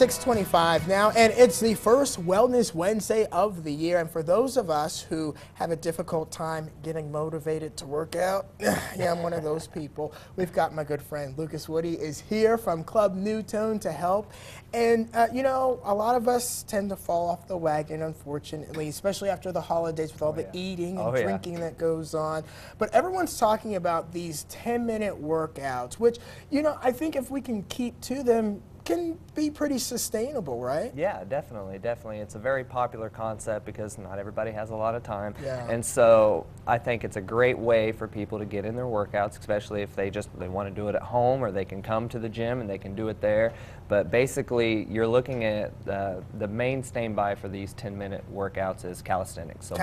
6:25 now, and it's the first Wellness Wednesday of the year. And for those of us who have a difficult time getting motivated to work out, yeah, I'm one of those people. We've got my good friend Lucas Woody is here from Club Newtone to help. And you know, a lot of us tend to fall off the wagon, unfortunately, especially after the holidays with all the eating and drinking that goes on. But everyone's talking about these 10-minute workouts, which, you know, I think if we can keep to them, can be pretty sustainable, right? Yeah, definitely. It's a very popular concept because not everybody has a lot of time. Yeah. And so I think it's a great way for people to get in their workouts, especially if they want to do it at home, or they can come to the gym and they can do it there. But basically, you're looking at the main standby for these 10-minute workouts is calisthenics. So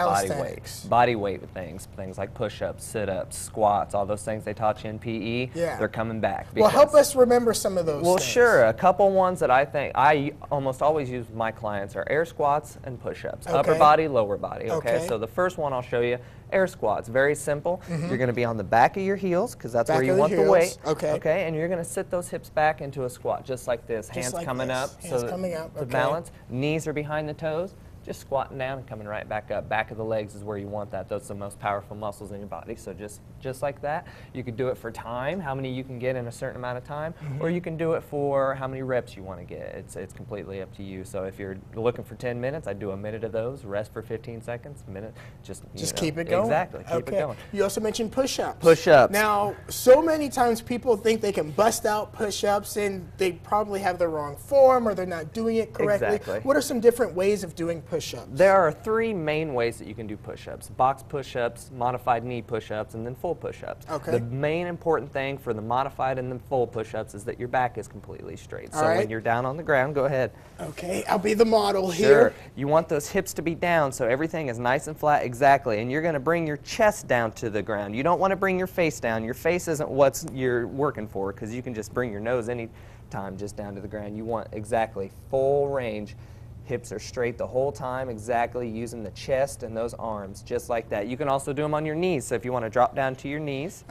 body weight things like push-ups, sit-ups, squats, all those things they taught you in PE. Yeah. They're coming back. Well, help us remember some of those things. Sure. A couple ones that I think I almost always use with my clients are air squats and push-ups. Okay. Upper body, lower body. Okay. So the first one I'll show you, air squats. Very simple. You're going to be on the back of your heels because that's where you want the weight. Okay. And you're going to sit those hips back into a squat just like this. Hands coming up. Hands coming up. To balance. Knees are behind the toes. Just squatting down and coming right back up. Back of the legs is where you want that. Those are the most powerful muscles in your body. So just like that. You could do it for time, how many you can get in a certain amount of time, or you can do it for how many reps you want to get. It's completely up to you. So if you're looking for 10 minutes, I do a minute of those, rest for 15 seconds, minute, just keep it going. Exactly, keep it going. You also mentioned push-ups. Push-ups. Now, so many times people think they can bust out push-ups and they probably have the wrong form or they're not doing it correctly. Exactly. What are some different ways of doing push-ups? There are three main ways that you can do push-ups: box push-ups, modified knee push-ups, and then full push-ups. Okay. The main important thing for the modified and the full push-ups is that your back is completely straight. So when you're down on the ground, go ahead. Okay, I'll be the model here. Sure. You want those hips to be down so everything is nice and flat. Exactly. And you're going to bring your chest down to the ground. You don't want to bring your face down. Your face isn't what you're working for, because you can just bring your nose any time just down to the ground. You want exactly full range. Hips are straight the whole time, exactly, using the chest and those arms, just like that. You can also do them on your knees, so if you want to drop down to your knees.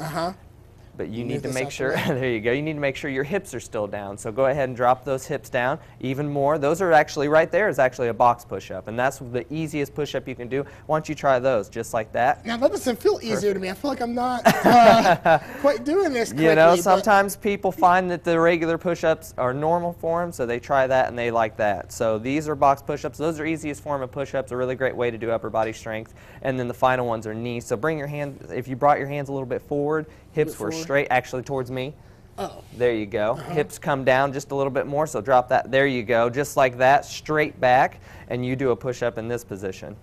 But you need to make sure, there you go, you need to make sure your hips are still down. So go ahead and drop those hips down even more. Those are actually, right there is actually a box push-up, and that's the easiest push-up you can do. Why don't you try those, just like that? Now that doesn't feel easier to me. I feel like I'm not quite doing this correctly. You know, sometimes people find that the regular push-ups are normal for them, so they try that and they like that. So these are box push-ups. Those are easiest form of push-ups, a really great way to do upper body strength. And then the final ones are knees. So bring your hands, if you brought your hands a little bit forward, hips were straight, actually towards me. There you go. Hips come down just a little bit more, so drop that. There you go, just like that, straight back, and you do a push-up in this position.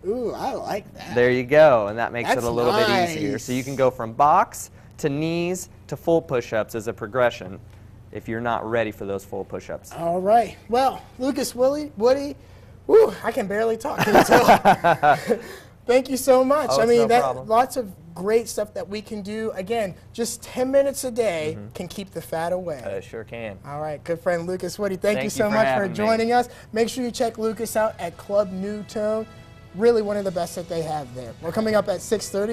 Ooh, I like that. There you go, and that makes it a little bit easier. So you can go from box to knees to full push-ups as a progression if you're not ready for those full push-ups. All right. Well, Lucas Woody, woo, I can barely talk. Can you tell? Thank you so much. I mean, lots of great stuff that we can do. Again, just 10 minutes a day can keep the fat away. Sure can. All right, good friend Lucas Woody, thank you so much for joining us. Make sure you check Lucas out at Club Newtone. Really one of the best that they have there. We're coming up at 6:30.